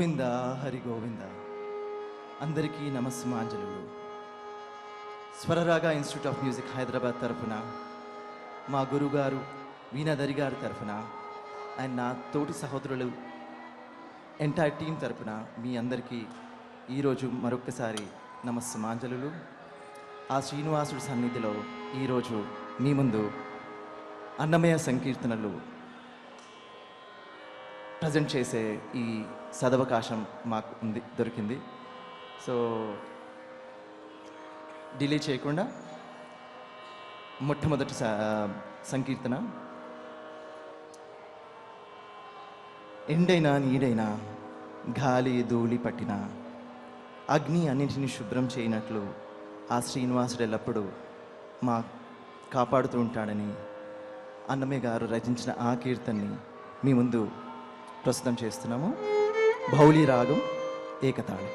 గోవింద హరి గోవింద. అందరికీ నమస్సుమాంజలు. స్వరరాగ institute of music Hyderabad తరఫున, మా గురుగారు వీణాధరి గారి తరఫున అండ్ నా తోటి సహోదరులు ఎంటైర్ టీం తరఫున మీ అందరికీ ఈరోజు మరొక్కసారి నమస్సుమాంజలు. ఆ శ్రీనివాసుడి సన్నిధిలో ఈరోజు మీ ముందు అన్నమయ్య సంకీర్తనలు ప్రజెంట్ చేసే ఈ సదవకాశం మాకు దొరికింది. సో డిలే చేయకుండా మొట్టమొదటి సంకీర్తన, ఎండైనా నీడైనా గాలి ధూళి పట్టిన అగ్ని అన్నింటినీ శుభ్రం చేయనట్లు ఆ శ్రీనివాసుడు ఎల్లప్పుడూ మా కాపాడుతూ ఉంటాడని అన్నమయ్య గారు రచించిన ఆ కీర్తనని మీ ముందు ప్రస్తుతం చేస్తున్నాము. భౌళి రాగం ఏకతాళం.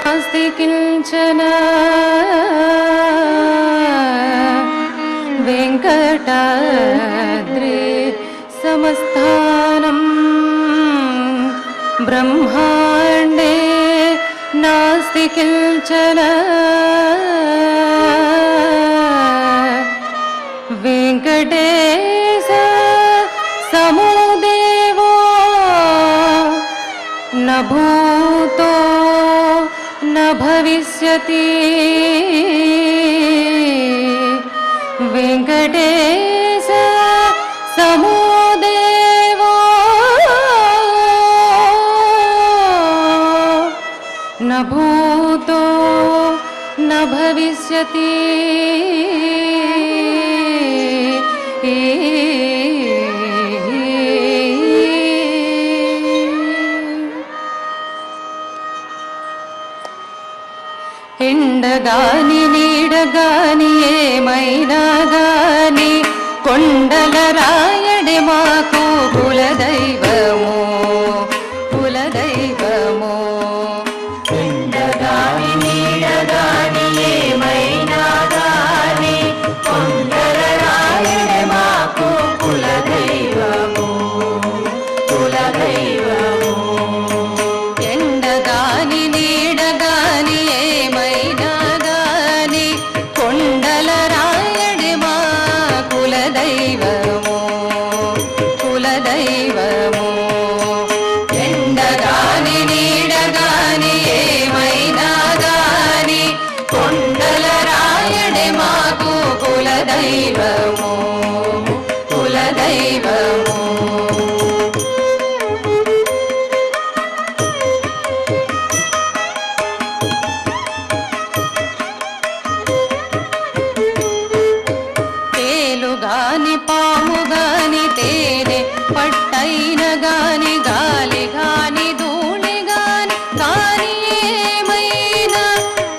नास्ति किंचन वेंकटाद्रि समस्थानं ब्रह्मांडे नास्ति किंचन वेंकटेश समो देवो न भूतो न भविष्यति वेंकटेश समो देवो न भूतो न भविष्यति ఎండగాని నీడగాని ఏమైనా గాని కొండల రాయడి మాకు కులదైవము కులదైవము. ఎండగాని నీడగాని ఏమైనా గాని కొండల రాయడి మాకు కులదైవము కులదైవము. ఎండగాని నీడగాని ఏమైనా గాని కొండల రాయడి మా కులదైవము కులదైవము. ఎండగాని నీడగాని ఏమైనా గాని కొండల రాయడి మాకు కులదైవము కులదైవము. గాని పాము గాని తేనె పట్టైన గాని గాలి గాని ధూళి గాని గాని ఏమైనా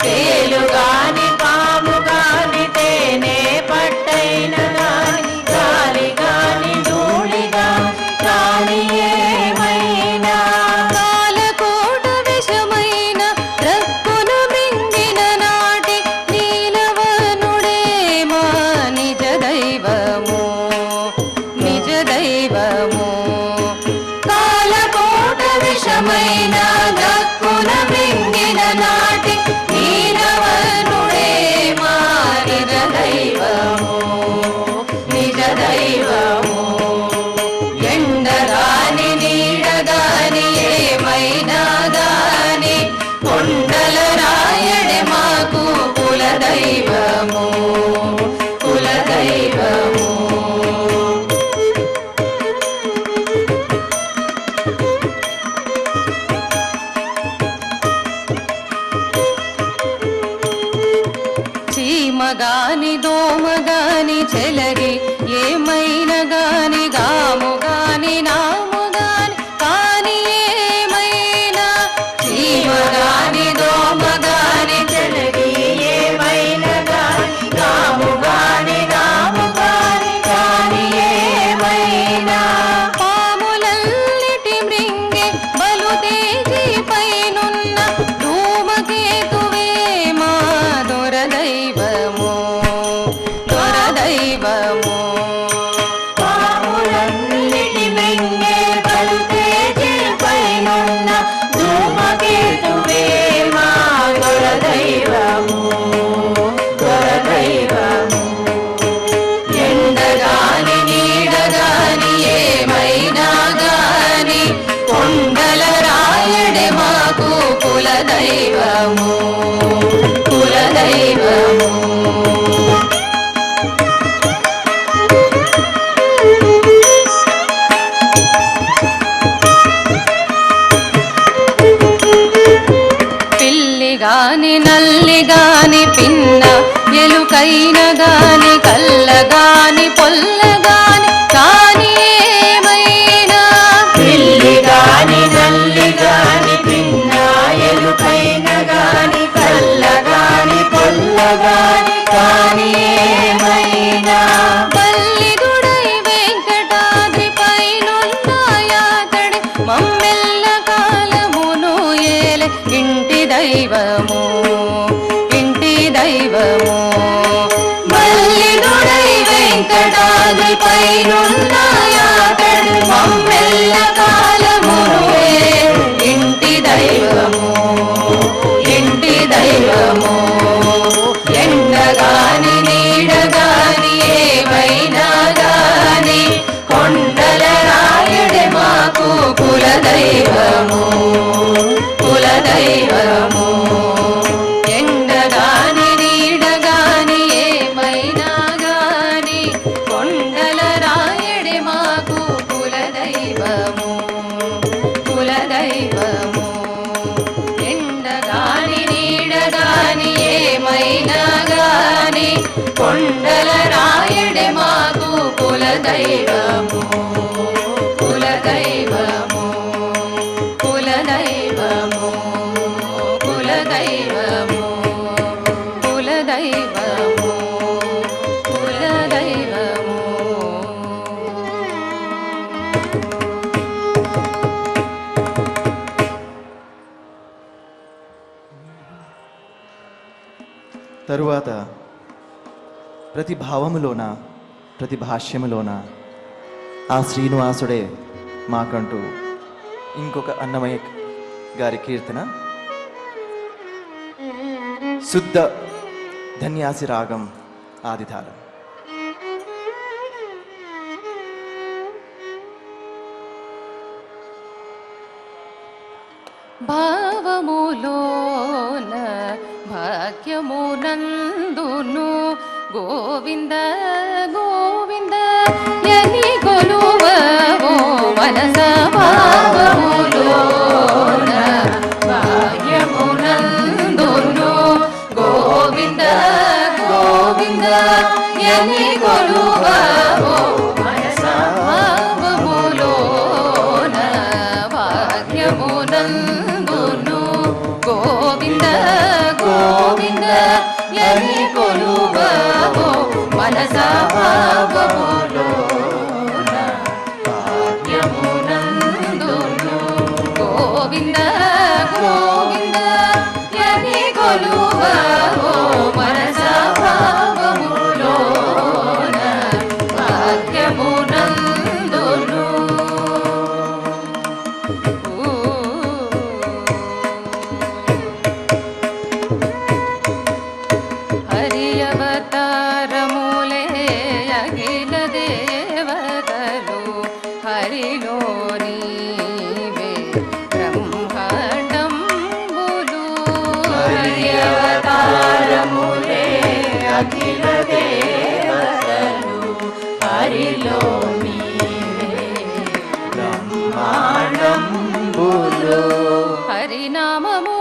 తేలు గాని పాము గాని తేనె పట్టైన గాని గాలి గాని ధూళి గాని ఏమైనా కాలకోట విషమైన రక్కున మింగిన నాటి నీలవనుడే మా నిజ దైవము నిజ దైవము. కాలకోట విషమైన దక్కున మింగిన నాటి నీలవనుడే మా నిజ దైవము నిజ దైవము. ఎండగాని నీడగాని ఏమైనా గాని కొండల రాయడి మాకు కులదైవము కులదైవము. చీమ గాని దోమ గాని చెలగి ఏమైనా గాని గాము గాని నాము గాని కులదైవము కులదైవము. పిల్లిగాని నల్లిగాని పిన్న ఎలుకైన గాని కల్లగాని పొల్లగాని కాని ఏమైనా పిల్లిగాని నల్లిగాని పిన్న ఎలుకైన గాని కల్లగాని పొల్లగాని కాని ఏమైనా పల్లిదుడై వెంకటాద్రి పైనున్నాయాతడి మమ్మెల్ల కాలమును ఏలే ఇంటి దైవము ఇంటి దైవము. మల్లిదుడై వెంకటాద్రి పైనున్నాయాతడి మమ్మెల్ల కాలమును ఏలే ఇంటి దైవము ఇంటి దైవము. ఎండగాని నీడగాని ఏమైనా గాని కొండల రాయుడే మాకు కులదైవము కులదైవము. ఎండగాని నీడగాని ఏమైనా గాని కొండల రాయుడే మాకు కులదైవము కులదైవము. ఎండగాని నీడగాని ఏమైనా గాని కొండల రాయుడే మాకు కులదైవము కులదైవము కులదైవము కులదైవము కులదైవము కులదైవము. తరువాత ప్రతి భావములోన ప్రతి భాష్యములోన ఆ శ్రీనివాసుడే మాకంటూ ఇంకొక అన్నమయ్య గారి కీర్తన శుద్ధ ధన్యాసి రాగం ఆదితారం. భావములోన భాగ్యమునందును గోవింద గోవింద యని కొలువవో మనస. భావములోన భాగ్యమునందును గోవింద గోవింద యని కొలువవో మనస. భావములోన భాగ్యమునందును గోవింద గోవింద యని కొలువవో మనస. భావములోన భాగ్యమునందును గోవింద గోవింద యని కొలువవో మనస. భావములోన భాగ్యమునందును హరి అవతారములే అఖిల దేవతలు హరిలో నీవే బ్రహ్మాండంబులు. హరి అవతారములే అఖిల దేవతలు హరిలో నీవే బ్రహ్మాండంబులు. హరినామములే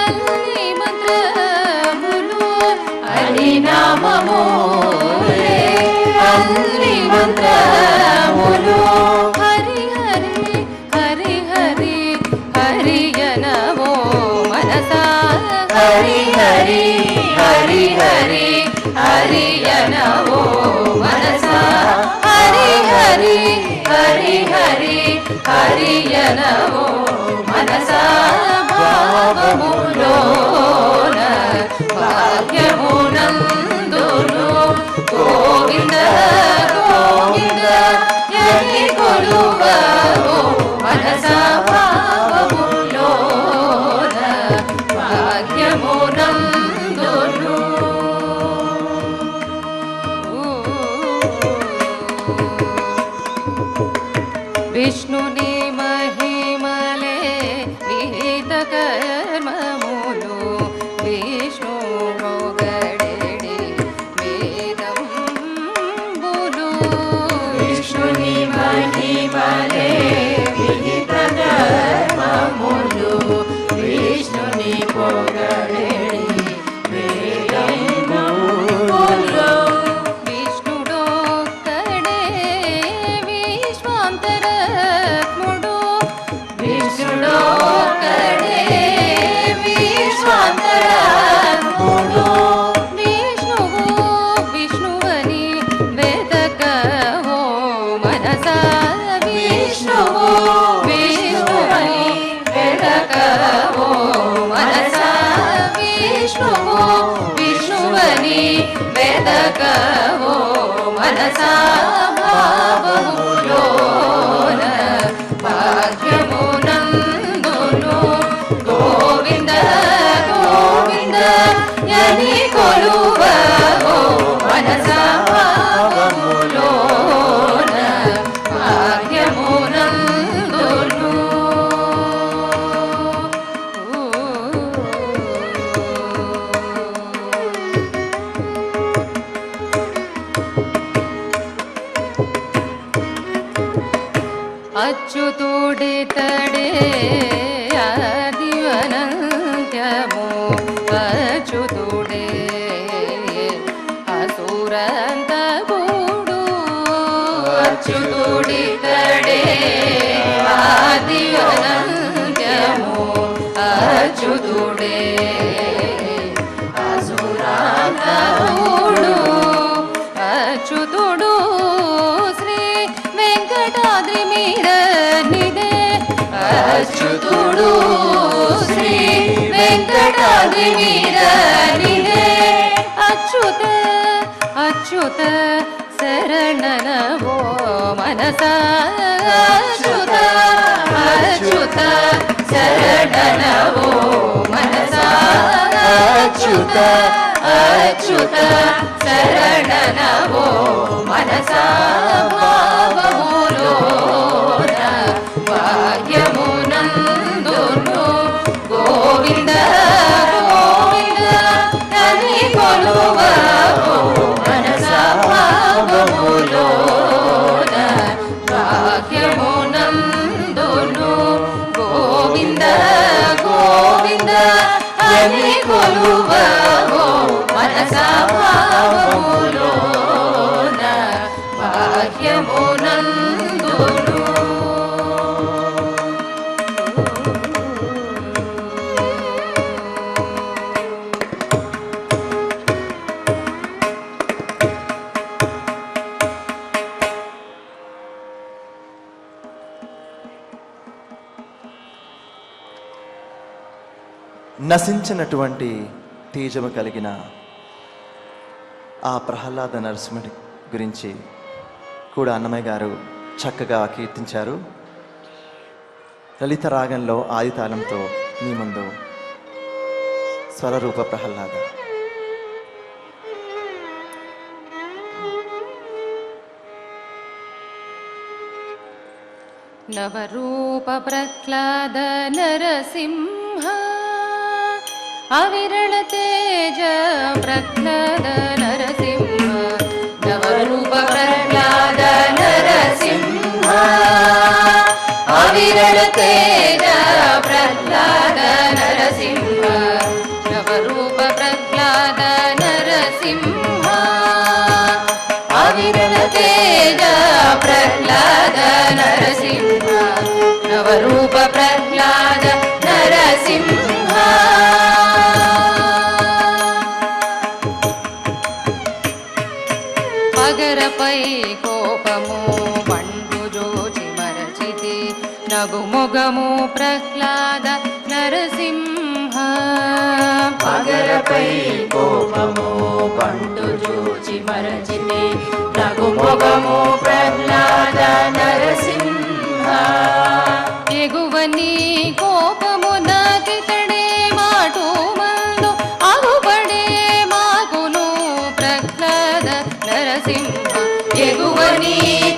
అన్ని మంత్రములు హరినామములే అన్ని మంత్రములు. హరి హరి హరి హరి హరియనవో మనస. హరి హరి హరి హరి హరియనవో మనస. హరి హరి హరి హరి హరియనవో మనస. భావములోన భాగ్యమునందును గోవింద గోవింద యని కొలువవో మనస. భావములోన భాగ్యమునందును విష్ణుని మహిమలే విహిత కవో మనసా భావములోన భాగ్యమునందును గోవింద గోవింద యని కొలువవో మనసా భావములోన భాగ్యమునందును ಅಚ್ಯುತುಡಿತಡೆ ಆದಿವನಂತ್ಯಮೋ ಅಚ್ಯುತುಡೆ ಅಸುರಂತ ಗೂಡು ಅಚ್ಯುತುಡಿತಡೆ ಆದಿವನಂತ್ಯಮೋ ಅಚ್ಯುತುಡೆ ಅಸುರಂತ ಗೂಡು ಅಚ್ಯುತುಡು ಶ್ರೀ వెంకటాద్రి మీద నిదే అచ్యుతుడు శ్రీ వెంకటాద్రి మీద నిదే అచ్యుత అచ్యుత శరణనవో మనస అచ్యుత అచ్యుత శరణనవో మనస అచ్యుత అచ్యుత శరణనవో మనస భావములోన భాగ్యమునందును గోవింద గోవింద యని కొలువవో మనస భావములోన భాగ్యమునందును గోవింద గోవింద యని కొలువవో మనస భావములోన భాగ్యమునందును నశించినటువంటి తేజము కలిగిన ఆ ప్రహ్లాద నరసింహుడి గురించి కూడా అన్నమయ్య గారు చక్కగా కీర్తించారు. లలిత రాగంలో ఆది తాళంతో మీ ముందు స్వరరూప ప్రహ్లాద. నవరూప ప్రహ్లాద నరసింహ అవిరళ తేజ ప్రహ్లాద నరసింహ నవరూప ప్రహ్లాద నరసింహ అవిరళ తేజ ప్రహ్లాద నరసింహ నవరూప ప్రహ్లాద నరసింహ అవిరళ తేజ ప్రహ్లాద నరసింహ నవరూప ప్రహ్లాద నరసింహ పగరపై కోపము పండు జోచి మరచితి నగుమొగము ప్రహ్లాద నరసింహ పగరపై కోపము పండు చూచి మరచితే నగుమొగము ప్రహ్లాద నరసింహ ఎగువని కోపము నాకితడే మాటు మందు అగుపడే మాకును ప్రహ్లాద నరసింహ ఎగువని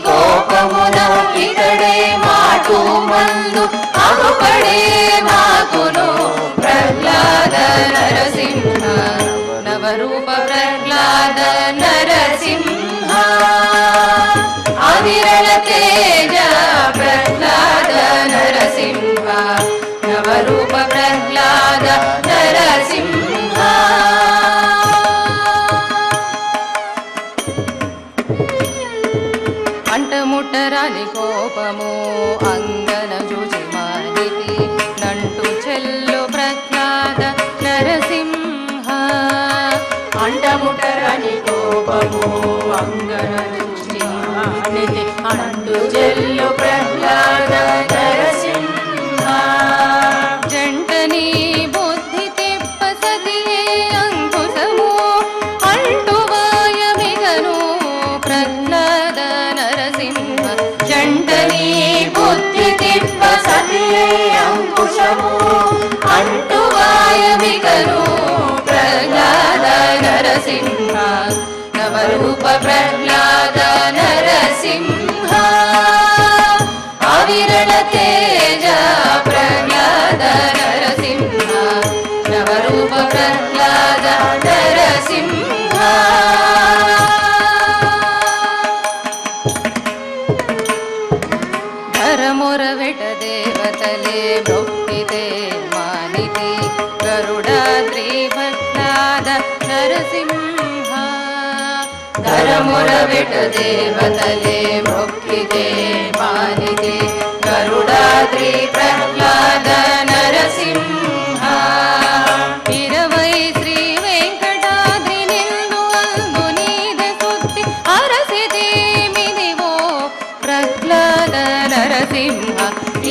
కోపము నాకితడే మాటు మందు అగుపడే మాకును ప్రహ్లాద నరసింహ నవరూప ప్రహ్లాద నరసింహ అవిరళ తేజ ప్రహ్లాద నరసింహ నవరూప ప్రహ్లాద నరసింహ అంటముట్టరాని కోపము అంగన జూచి మానితి నంటు చెల్లు ప్రహ్లాద నరసింహ అంటముటరని కోపము అంగన చూచి మానితి అంటు చెల్లు ప్రహ్లాద నరసింహ జంటని బుద్ధి తిప్ప సతియే అంకుశము అంటువాయమే प्रह्लाद नरसिंह अविरल तेज प्रह्लाद नरसिंह नवरूप प्रह्लाद नरसिंह ధరమురవిట దేవతలే భక్తితే మానితి గరుడాద్రి ప్రహ్లాద నరసింహ ధరమురవిట దేవతలే భక్తితే మానితే గరుడాద్రి ప్రహ్లాద నరసింహ 20 శ్రీ వెంకటాద్రి నిందు అందు నీద సుత్తి అరసిదేమిదివో ప్రహ్లాద నరసింహ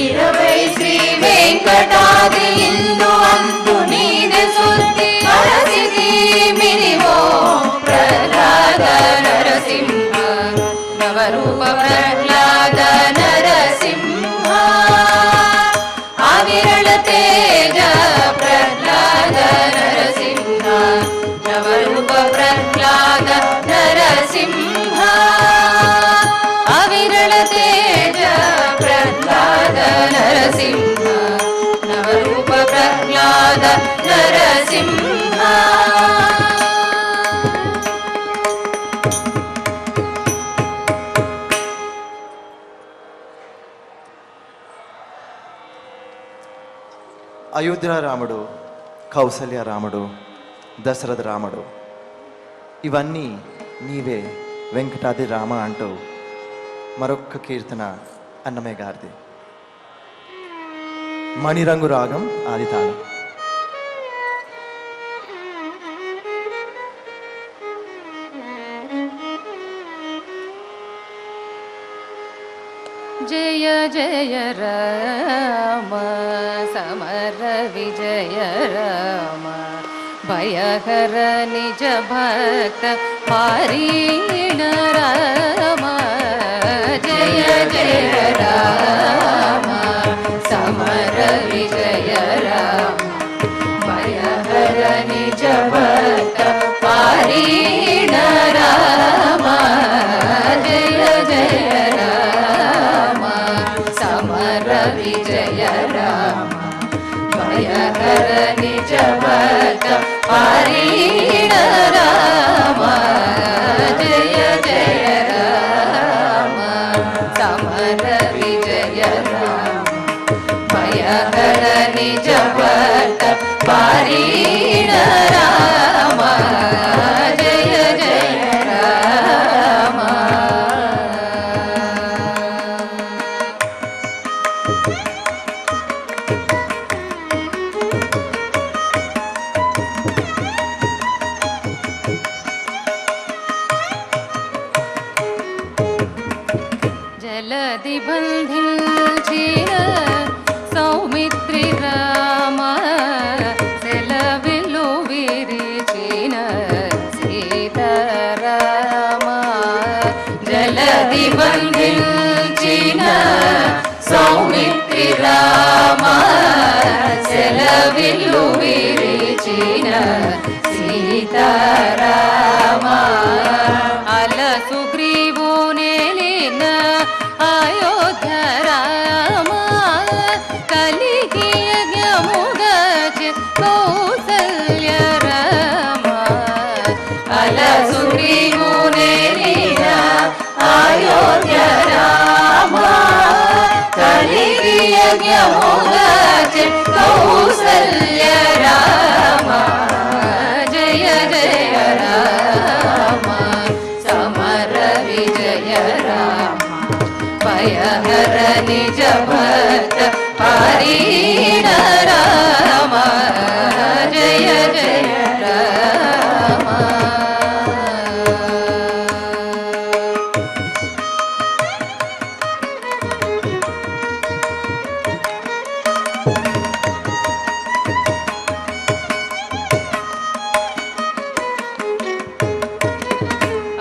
20 శ్రీ వెంకటాద్రి ఇందు అందు నీది సుత్తి అరసిదేమిదివో ప్రహ్లాద నరసింహ నవరూప ప్రహ్లాద నరసింహ అవిరళ తేజ ప్రహ్లాద నరసింహ నవరూప ప్రహ్లాద నరసింహ అవిరళ తేజ ప్రహ్లాద నరసింహ నవరూప ప్రహ్లాద నరసింహ అయోధ్య రాముడు, కౌసల్య రాముడు, దశరథ రాముడు, ఇవన్నీ నీవే వెంకటాద్రి రామ అంటూ మరొక్క కీర్తన అన్నమయ్య గారిది. మణిరంగు రాగం ఆది తాళం. జయ జయ రామ సమర విజయ రామ భయహర నిజ భక్త పారీణ రామ జయ జయ రామ సమర విజయ రామ భయహర నిజ భక్త పారీణ రామ జయ జయ రామ సమర విజయ రామ భయహర నిజ భక్త పారీణ రామ జయ జయ రామ సమర విజయ రామ భయహర నిజ భక్త పారీణ రామ జయ జయ రామ జలది బంధించిన సౌమిత్రి రామ సెలవిల్లు విరిచిన సీతారామ జలది బంధించిన సౌమిత్రి రామ సెలవిల్లు విరిచిన సీతారామ అల సుగ్రీవు నేలిన అయోధ్య రామ కలికి యజ్ఞముగచ కౌసల్య రామ అల సుగ్రీవు నేలిన అయోధ్య రామ కలిగి యజ్ఞముగచ కౌసల్య రామ జయ జయ రామ సమర విజయ రామ భయహర నిజ భక్త పారీణ రామ జయ జయ రామ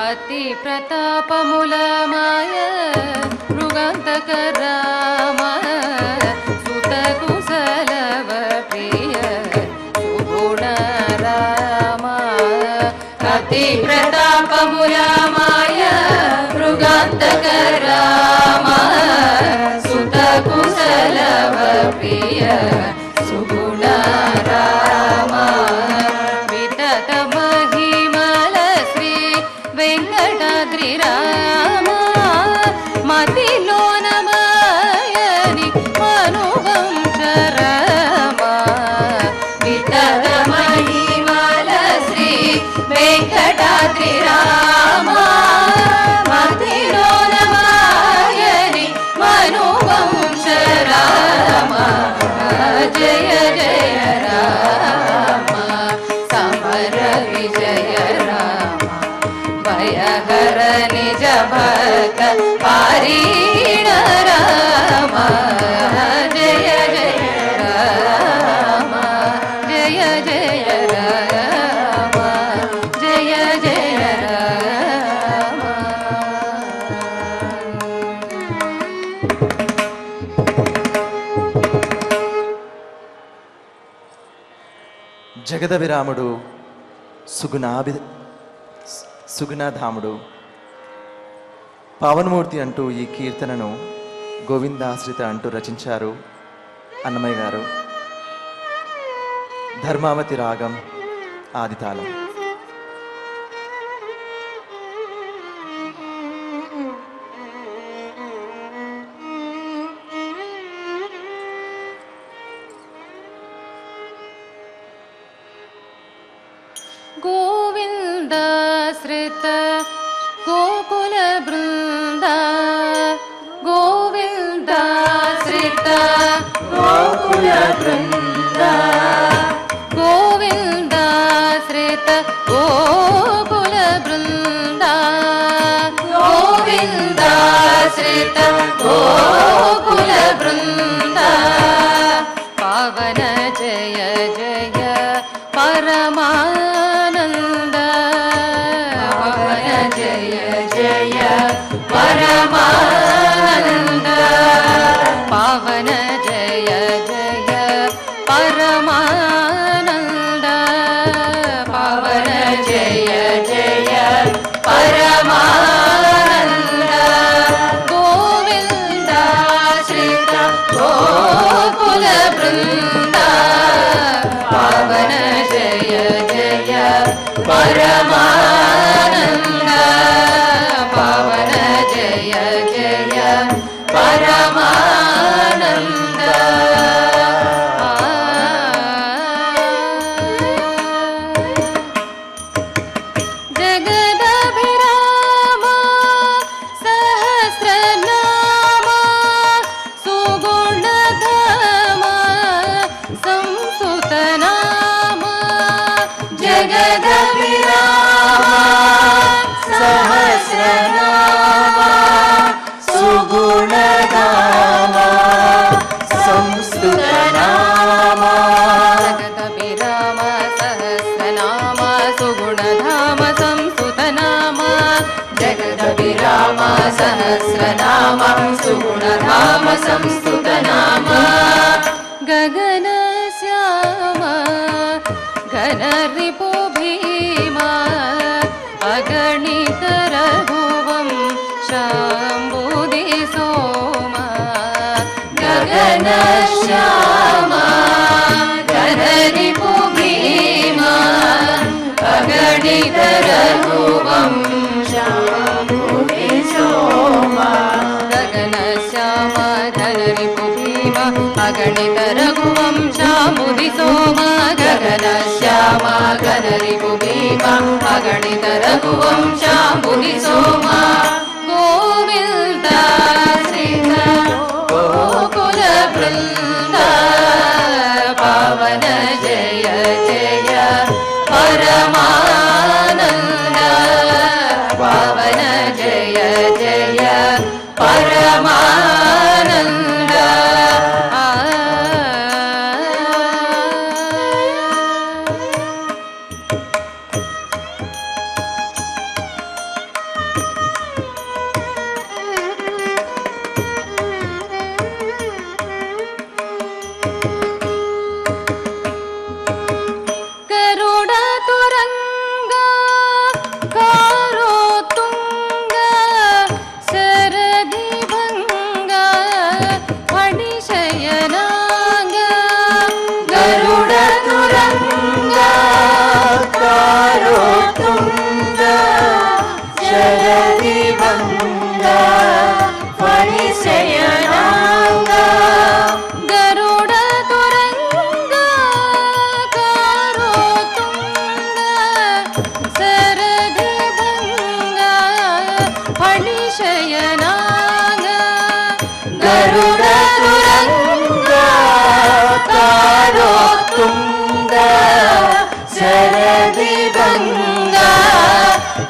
అతి ప్రతాపముల మాయ మృగంతక రామ సుత కుశలవ ప్రియ సుగుణ రామ అతి ప్రతాపముల మాయ ప్రియ సుగుణ రామ వితత మహిమల శ్రీ వెంకటాద్రి రామ మతిలోన మాయని మనువంశ రామ వితత మహిమల శ్రీ వెంకటాద్రి రామ మతిలోన మాయని మనువంశ రామ జయ జయ రామ సమర విజయ రామ భయహర నిజ భక్త పారీణ రామ జయ జయ రామ జయ జయ రామ జయ జయ రామ జగదవిరాముడు సుగుణధాముడు పావనమూర్తి అంటూ ఈ కీర్తనను గోవిందాశ్రిత అంటూ రచించారు అన్నమయ్య గారు. ధర్మావతి రాగం ఆదితాళం. गोविन्दाश्रित गोकुल बृन्दा गोविन्दाश्रित गोकुल बृन्दा गोविन्दाश्रित गोकुल बृन्दा गोविन्दाश्रित गोकुल बृन्दा पावन जय जय परमानन्द पावन जय जय परमानन्द पावन जय जय परमानन्द पावन जय जय परमानन्द गोविन्दाश्रित गोकुल बृन्दा पावन जय जय परमानन्द पावन जय जय परमानन्द जगदभिराम सहस्रनाम सुगुणधाम संस्तुतनाम जगदभिराम सहस्रनाम सुगुणधाम संस्तुतनाम जगदभिराम सहस्रनाम सुगुणधाम संस्तुतनाम जगदभिराम सहस्रनाम सुगुणधाम संस्तुतनाम गगन श्याम घन रिपु भीमा अगणित रघुवं शाम्बुदि सोमा गगन श्याम घन रिपु भीमा अगणित रघुवं शाम्बुदि सोमा गगन श्याम घन रिपु भीमा अगणित रघुवं शाम्बुदि सोमा गगन श्याम घन रिपु भीमा अगणित रघुवं शाम्बुदि सोमा गोविन्दाश्रित गोकुल बृन्दा पावन जय जय परमानन्द पावन जय जय परमानन्द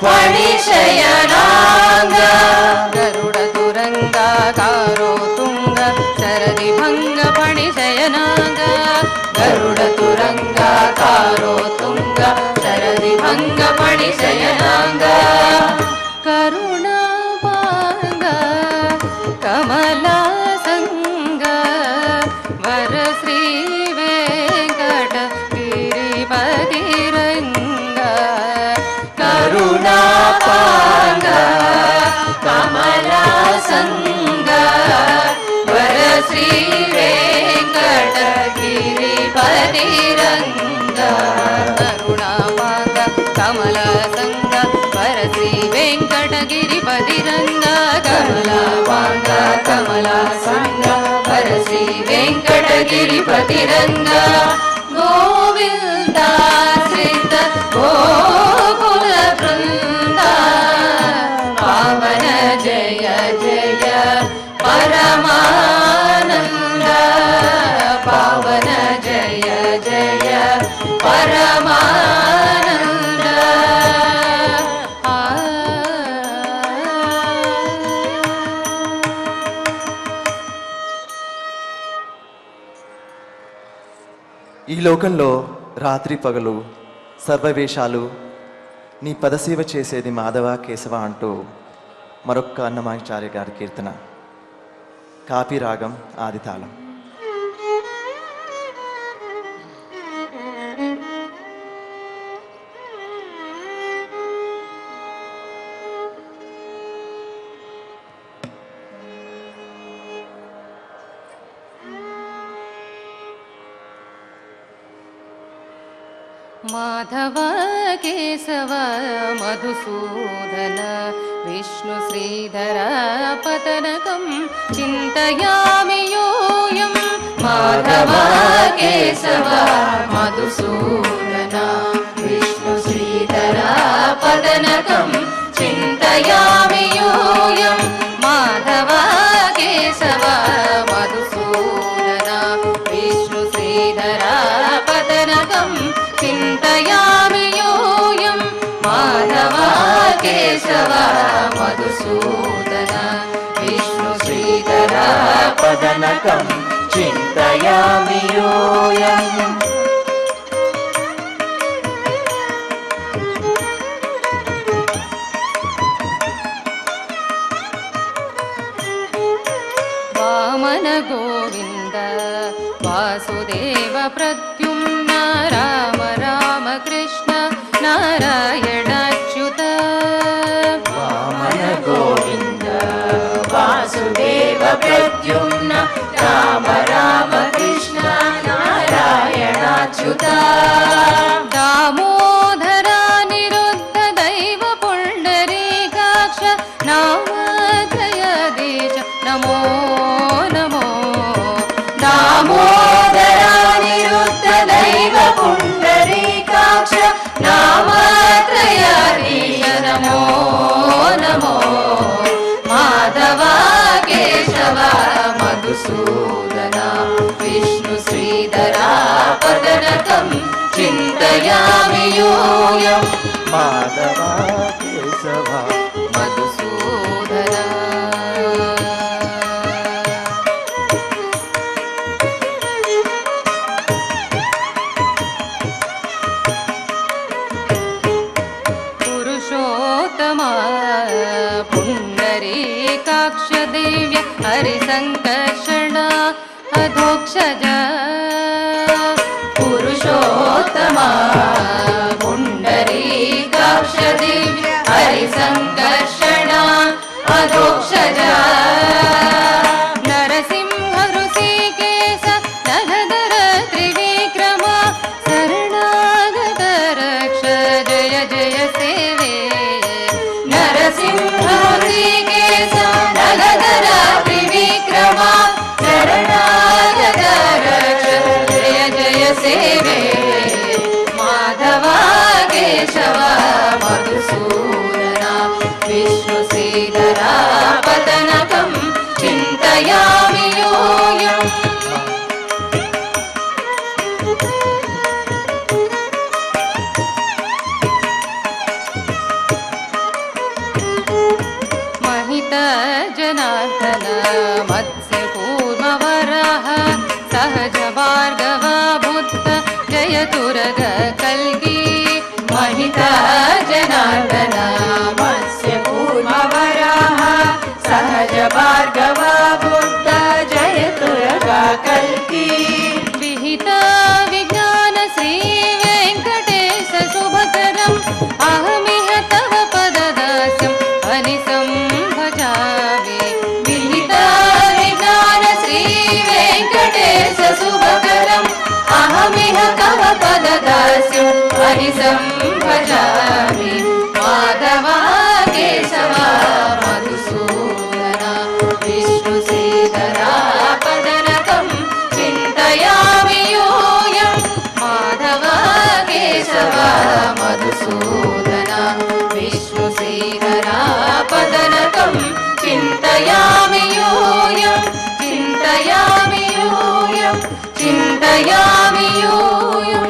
फणिशयनाङ्ग गरुडतुरङ्गाकारो तुङ्ग शरदिभङ्ग फणिशयनाङ्ग गरुडतुरङ्गाकारो तुङ्ग शरदिभङ्ग फणिशयनाङ्ग करुणापाङ्ग कमलासङ्ग वरश्री वेङ्कटगिरिपतिरङ्ग करुणापाङ्ग कमलासङ्ग वरश्री वेङ्कटगिरिपतिरङ्ग करुणापाङ्ग कमलासङ्ग वरश्री वेङ्कटगिरिपतिरङ्ग कमलापाङ्ग कमलासङ्ग वरश्री वेङ्कटगिरिपतिरङ्ग गोविन्दाश्रित गोकुलवृन्द पावन जय जय परमानन्द पावन जय जय परमानन्द ఈ లోకంలో రాత్రి పగలు సర్వవేషాలు నీ పదసేవ చేసేది మాధవ కేశవ అంటూ మరొక్క అన్నమాచార్య గారి కీర్తన. కాపీ రాగం ఆదితాళం. माधव केशव मधुसूदन विष्णु श्रीधर पतनकं चिन्तयामि यूयं माधव केशव मधुसूदन विष्णु श्रीधर पदनकं चिन्तयामि यूयं माधव केशव मधुसूदन विष्णु श्रीधर पतनकं चिन्तयामि यूयं माधव केशव मधुसूदन विष्णु श्रीधर पदनकं चिन्तयामि यूयम् वामन गोविन्द वासुदेव प्रद्युम्न राम राम कृष्ण नारायणाच्युत वामन गोविन्द वासुदेव प्रद्युम्न राम राम कृष्ण नारायणाच्युत दामोदर निरुद्ध दैव पुण्डरीकाक्ष नामत्रयदीश नमो नमो दामोदर निरुद्ध दैव पुण्डरीकाक्ष नामत्रयाधीश नमो नमो माधव केशव मधुसूदन विष्णु श्रीधर पदनकं चिन्तयामि यूयं माधव केशव मधुसूदन पुरुषोत्तमा पुण्डरीकाक्ष दिव्य हरिसङ्कर्षण अधोक्षज पुरुषोत्तमा पुण्डरीकाक्ष दिव्य हरिसङ्कर्षण अधोक्षज नरसिंह ऋषिकेश नगधर त्रिविक्रम शरणागत रक्ष जय जय सेवे नरसिंह ऋषिकेश नगधर त्रिविक्रम शरणागत रक्ष जय जय सेवे माधव केशव मधुसूदन विष्णु श्रीधर पतन जयतुरग कल्गी महिता जनार्दन मत्स्य कूर्मवराह सहज भार्गव बुद्ध जयतुरग कल्गी विहिता विज्ञान श्री वेङ्कटेश शुभकरम् अहमिह तव पददास्यम् अनिशं भजामि विहिता विज्ञान श्री वेङ्कटेश शुभकरम् अहमिह तव पददास्यम् अनिशं भजामि माधवा केशवा मधुसूदना विष्णुश्रीधरा पदनकं चिन्तयामि यूयं माधवा केशवा मधुसूदना विष्णुश्रीधरा पदनकं चिन्तयामि यूयं चिन्तयामि यूयं चिन्तयामि यूयम्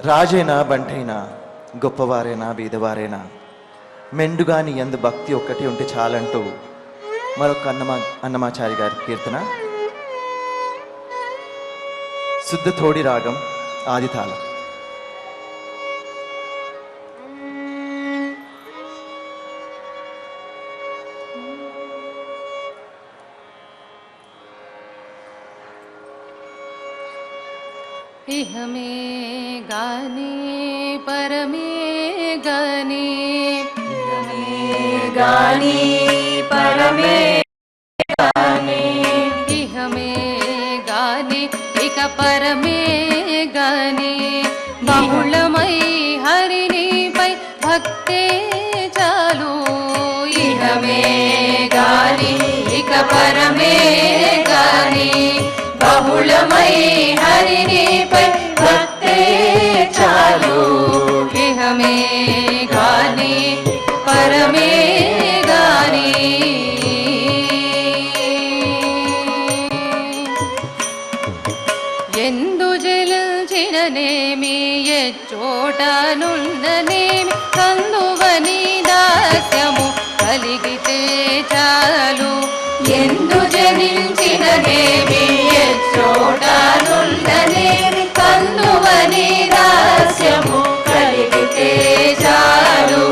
రాజైనా బంటైనా గొప్పవారైనా బీదవారైనా మెండుగా నీ యందు భక్తి ఒక్కటి ఉంటే చాలంటూ మరొక అన్నమాచారి గారి కీర్తన శుద్ధ తోడి రాగం ఆదితాళం. इह मे गाने परमे गाने गानी परमे गानी इह मे गाने इक परमे गाने बहुलमय हरिणी पै भक्ते चालू इह मे गानी इक परमे गानी बहुलमय हरिणी पै भक्ते चालू इह मे गाने परमे गाने ఎందు జలించిననేమి ఎచ్చోటనుండనేమి కందువని దాస్యము కలిగితే చాలు ఎందు జనించిననేమి ఎచ్చోటనుండనేమి కందువని దాస్యము కలిగితే చాలు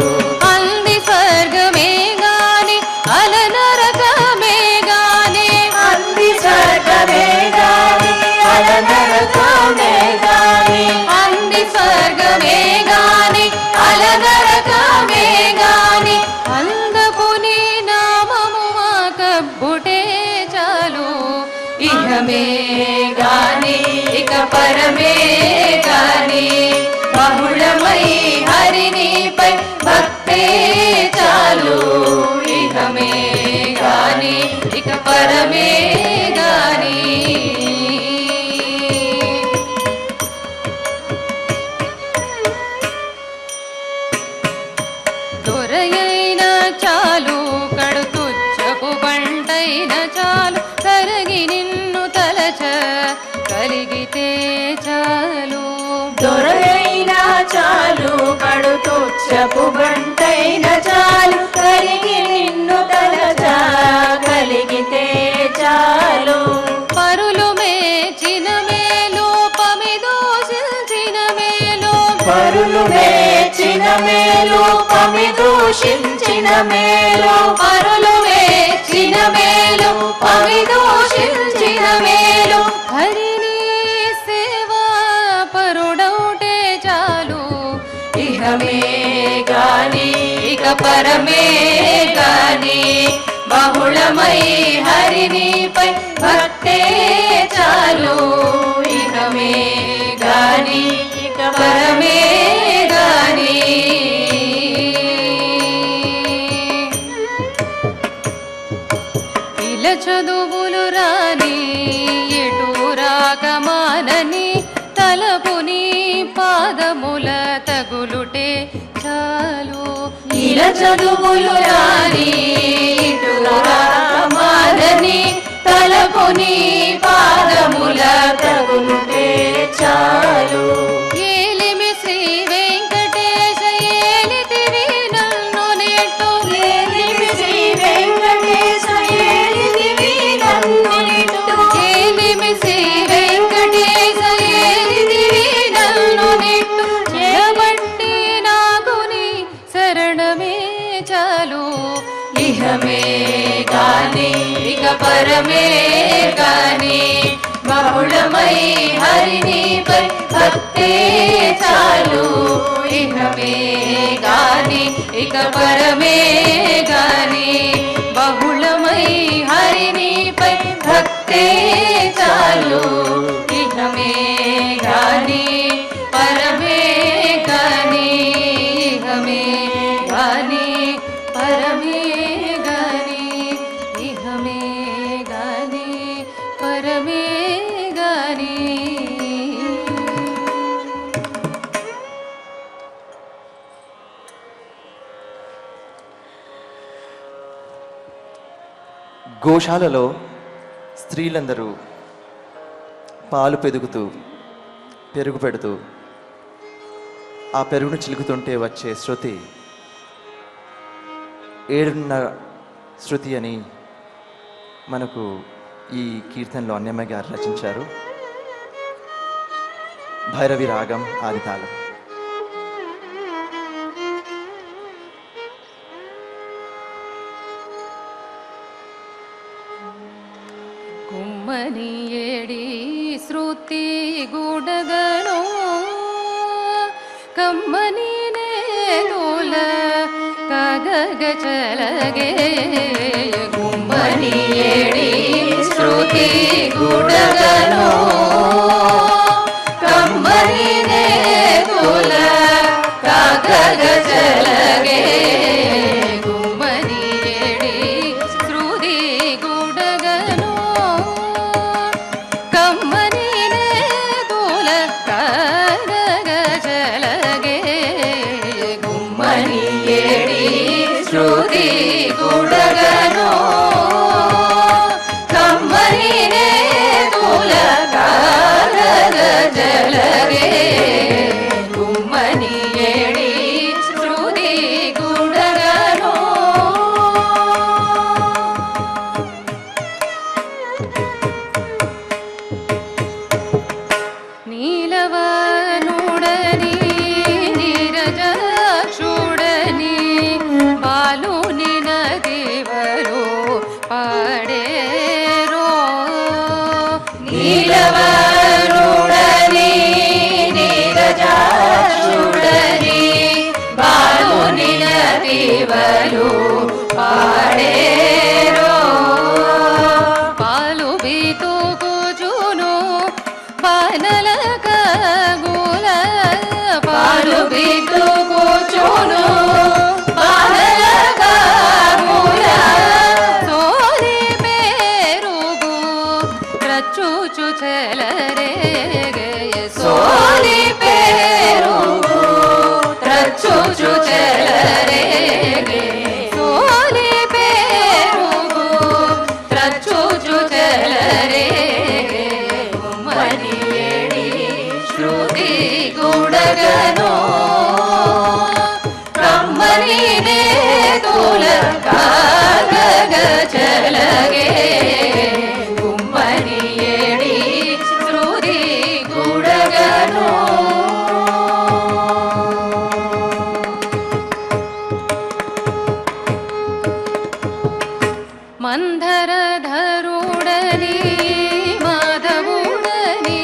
అంది స్వర్గమే గాని అలనరకమే గాని అంది స్వర్గమే గాని అలనరకమే గాని అంది స్వర్గమే గాని అలనరకమే గాని అందపు నీ నామము మా కబ్బుటే చాలు ఇహ మే గాని ఇక పరమే గాని బహుళమై హరిణిపై భక్తే చాలు ఇహ మే గాని ఇక పరమే గాని దొరయైన చాలు కడుతుచ్చపు బంటైన చాలు కరగి నిన్ను తలచ కలిగితే చాలు దొరైనా చాలు కడుతుచ్చపు బంటైన చాలు కలిగి నిన్ను తలచా కలిగితే చాలు పరులు మేచిన మేలు పమిదూషించిన మేలు పరులు మేచిన మేలు పమిదూషించిన మేలు పరులు మేచిన మేలు పమిదూషించిన మేలు హరిని సేవా పరుడౌటే చాలు ఇహ మే గాని ఇక పరమే గాని బహుళమై హరిణిపై భక్తే చాలు ఇహ మే గాని ఇక పరమే గాని ఇలా చదువులు రాని ఎటు రాకమానని తలపుని పాదముల తగులుటే చాలు ఇలా చదువులు రాని ఇటు రామాలని తలపుని పాదముల తగులుటే చాలు ఏలిమి శ్రీ వెంకటేశ ఏలితివి నన్ను నెట్టు ఏలిమి శ్రీ వెంకటేశ బహుళమే చాలు ఇహమే గాని ఇక పరమే గాని బహుళమై హరినిపై భక్తే చాలు ఇహమే గాని ఇక పరమే గాని బహుళమై హరినిపై భక్తే చాలు ఇహమే గాని పరమే గాని ఇహమే గాని పరమే గాని ఇహమే గాని పరమే గాని. గోశాలలో స్త్రీలందరూ పాలు పెరుగు పెడుతూ ఆ పెరుగును చిలుకుతుంటే వచ్చే శృతి ఏడున్న శృతి అని మనకు ఈ కీర్తనలో అన్నమయ్య గారు రచించారు. భైరవి రాగం ఆదితాళం. కుమ్మని ఏడి శృతి గుడగను కమ్మని నేల కగగ చలగే కుమ్మని ఏడి శృతి గుడగను కమ్మని నేల కగగ చలగే కుమ్మని ఏడి శృతి గుడగను కమ్మని నేల కగగ చలగే కుమ్మని ఏడి శృతి గుడగను కమ్మని నేల కగగ చలగే కుమ్మని ఏడి శృతి గుడగను నీలవనుడని నీరజాక్షుడని బాలుని నదివరు పాడేరో నీలవరుడని నీరజాక్షుడని బాలుని నదివలు పాడేరో పాలు బీతుకుచును బాణల కగుల పాలు బితుకుచును బాలల కాముల సోరి పేరుగు ప్రచుచు చెలరేగే సోలి పేరుగు త్రచ్చుచు చెలరేగే సోలి పేరుగు త్రచ్చుచు చెలరేగే కుమ్మని ఏడి శృతి గుడగను కమ్మని నేతుల కాగగ చలగే కుమ్మని ఏడి శృతి గుడగను మందరధరుడని మాధవుడని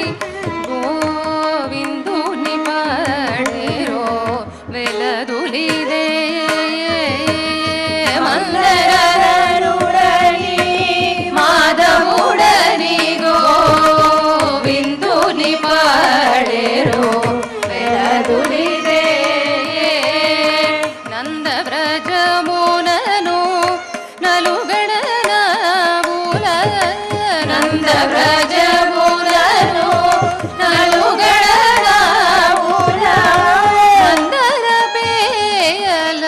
గోవిందుని పాడిరో వెలదులిదే మందరధరుడని మాధవుడని గోవిందుని పాడేరో వెలదులిదే నందవ్రజమునను నలుగడనావుల నందవ్రజములను నలుగడనావుల నందర పేయల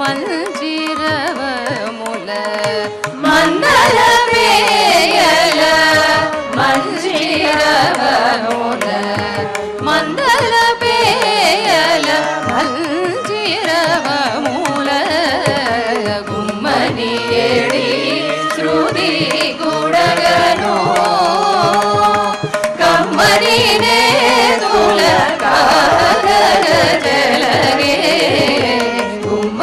మంచిరవముల మందల పేయల మంచిరవముల మందల పేయల మంచిరవముల గుమ్మని ఏడి శృతి గుడగను కమ్మని నేతుల కాగగ చలగే గుమ్మ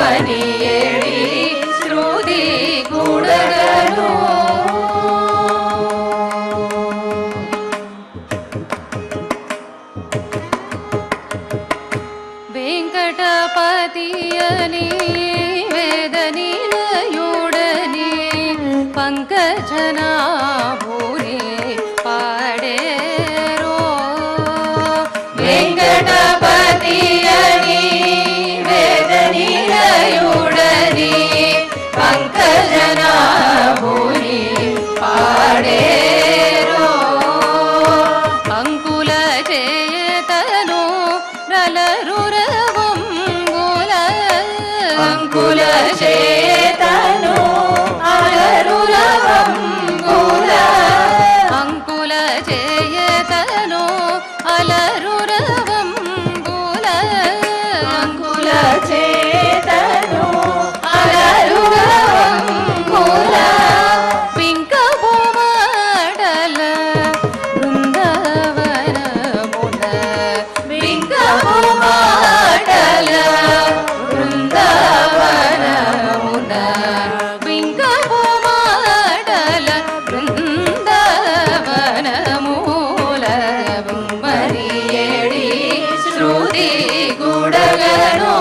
చేతను అలరురవంబుల అంకుల చేయతను అలరురవంబుల అంకుల చేతను అలరురవంబుల పింకపు మాటల బృందావనమున వింకపు మాటల బృందావనమున పింకపు మాటల బృందావనముల మరి ఏడి శృతి గుడగను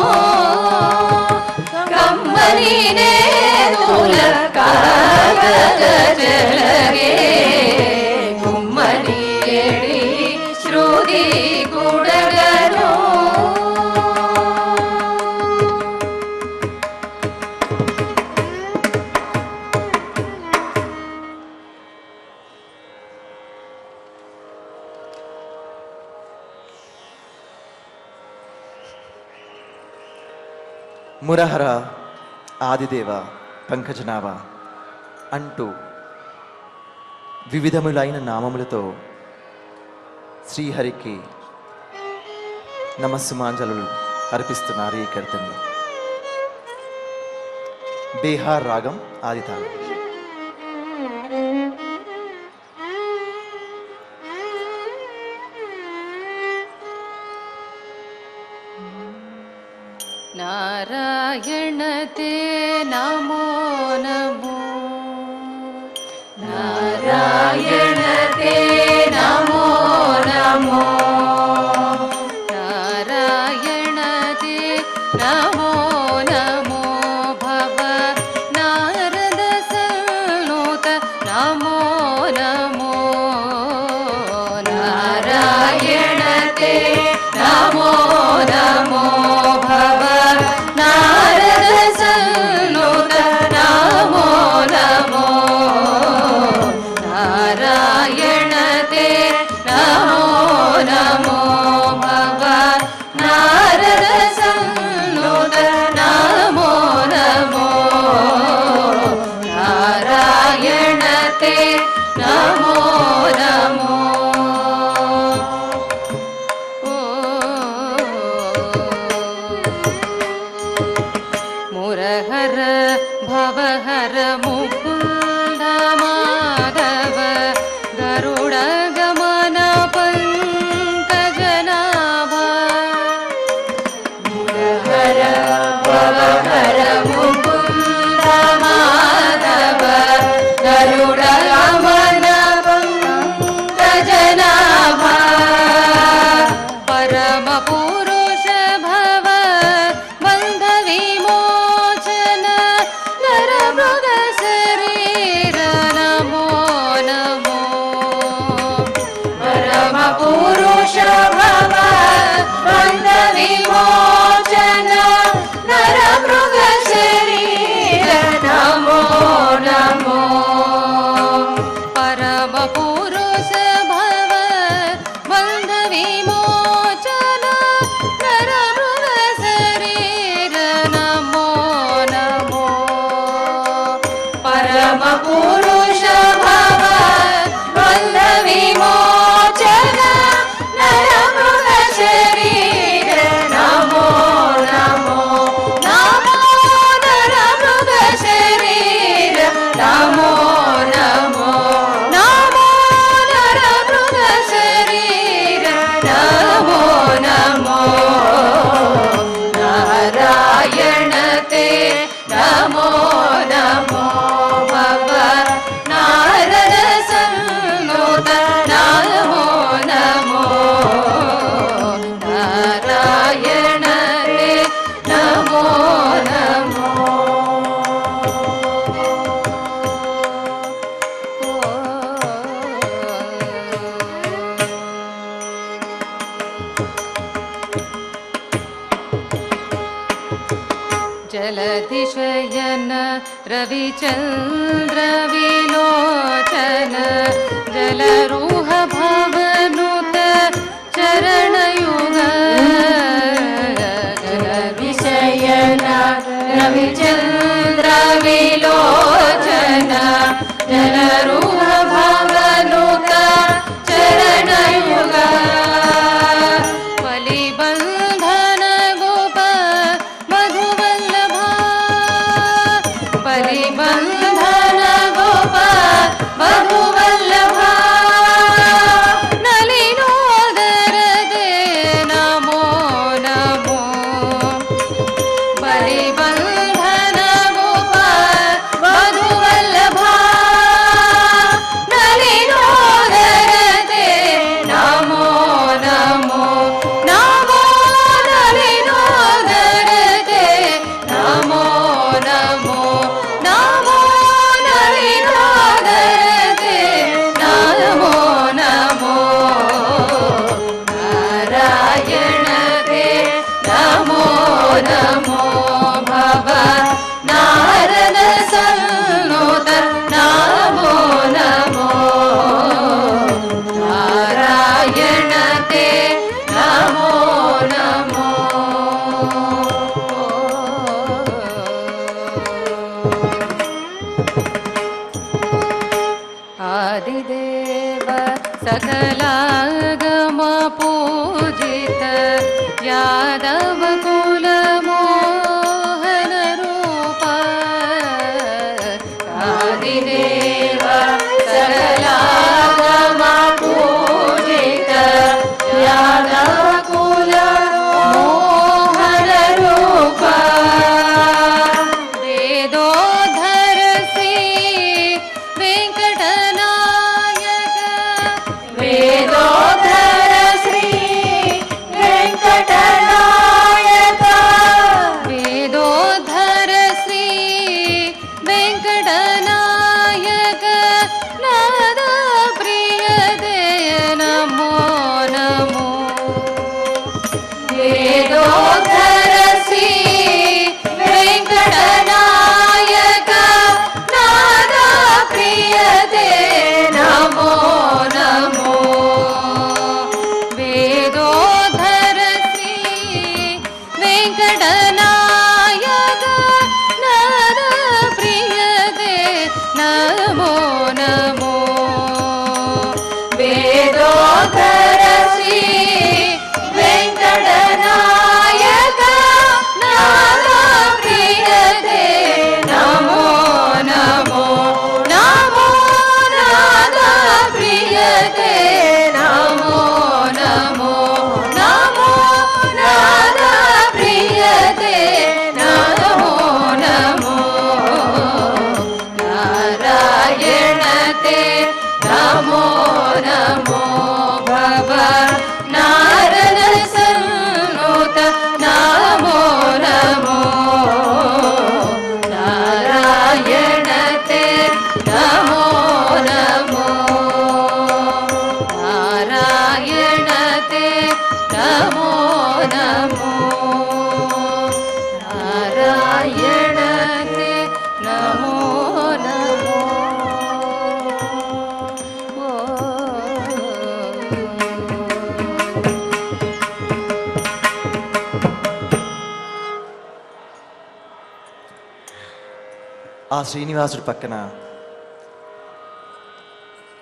కమ్మని నేతుల కాగజలగే కుమ్మని ఏడి శృతి గుడగను మురహర ఆదిదేవ పంకజనాభ అంటూ వివిధములైన నామములతో శ్రీహరికి నమస్సుమాంజలు అర్పిస్తున్నారు ఈ కీర్తనలు. బీహార్ రాగం ఆదితాళం. నారాయణ తే నమో నమో నారాయణ తే నమో నమో నారాయణ తే నమో నమో భవ నారద సన్నుత నమో నమో నారాయణ తే నమో నమో భవ నారద సన్నుత నమో నమో నారాయణ తే నమో నమో భవ నారద సన్నుత నమో నమో నారాయణ తే నమో నమో మురహర భవహర ముకుంద మాధవ గరుడ గమన పంకజనాభ హర భవహర ముకుంద మాధవ గరుడ గమన పంకజనాభ పరమ పురుష భవ బంధ విమోచన నర మృగ శరీర నమో నమో పరమ పురుష భవ బంధ విమోచన నర మృగ శరీర నమో నమో పరమ పురుష భవ బంధ విమోచన నర మృగ శరీర నమో నమో పరమ పురుష భవ బంధ విమోచన నర మృగ శరీర నమో నమో నమో నర మృగ శరీర నమో నమో నమో నర మృగ శరీర నమో నమో నారాయణ తే నమో నమో భవ నారద సన్నుత నమో నమో నారాయణ తే నమో నమో जलधिशयन रविचन्द्र विलोचन जलरूह भवनुत चरणयुग विषयना रविचन्द्र विलोचन जलरूह भवनुत चरणयुग बलिबंधन गोप मधुवल्लभा बलिबंधन गोप मधुवल्लभा नलिनोदर दे नमो नमो बलिबंधन गोप मधुवल्लभा नलिनोदर दे नमो नमो नमो नलिनोदर दे नमो नमो नमो नलिनोदर दे नमो नमो नारायण दे नमो नमो भव नारद सन्नुत नमो नमो नारायण ते नमो नमो आदिदेव सकलागम पूजित यादव कुल मोहन रूप आदिदेव सकलागम पूजित यादव कुल मोहन रूप वेदोधर श्री वेंकटनायक वेदोधर श्री वेंकटनायक वेदोधर श्री वेंकटनायक नाद प्रिय दे नमो नमो वेदोधर श्री वेंकटनायक नाद प्रिय दे नमो नमो वेदोधर श्री वेंकटनायक नाद प्रिय दे नमो नमो वेदोधर श्री वेंकटनायक नाद प्रिय दे नमो नमो नमो नाद प्रिय दे नमो नमो नमो नाद प्रिय दे नमो नमो नारायण ते नमो नमो भव नारद सन्नुत नमो नमो नारायण ते नमो नमो नारायण ते नमो नमो नारायण ते नमो नमो ఆ శ్రీనివాసుడి పక్కన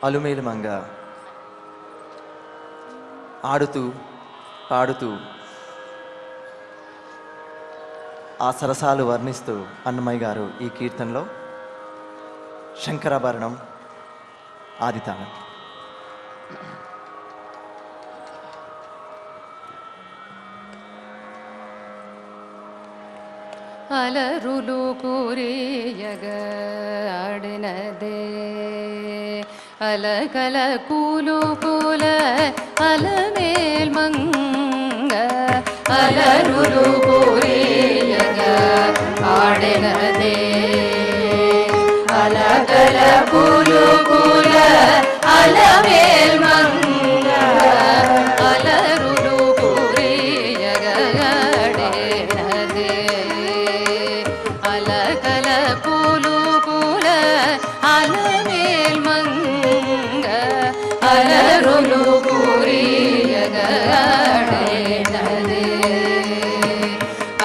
అలుమేలు మంగ ఆడుతూ పాడుతూ ఆ సరసాలు వర్ణిస్తూ అన్నమయ్య గారు ఈ కీర్తనలో శంకరాభరణం ఆదితాళం. ಅಲರುಲು ಕುರಿಯಗ ಆಡಿನದೆ ಅಲಕಲ ಕೂಲು ಕೂಲ ಅಲಮೇಲ್ ಮಂಗ ಅಲರುಲು ಕುರಿಯಗ ಆಡಿನದೆ ಅಲಕಲ ಕೂಲು ಕೂಲ ಅಲಮೇಲ್ ಮಂಗ ಅಲರುಲು ಕುರಿಯಗ ಆಡಿನದೆ ಅಲಕಲ ಕೂಲು ಕೂಲ ಅಲಮೇಲ್ ಮಂಗ ಅಲರುಲು ಕುರಿಯಗ ಆಡಿನದೆ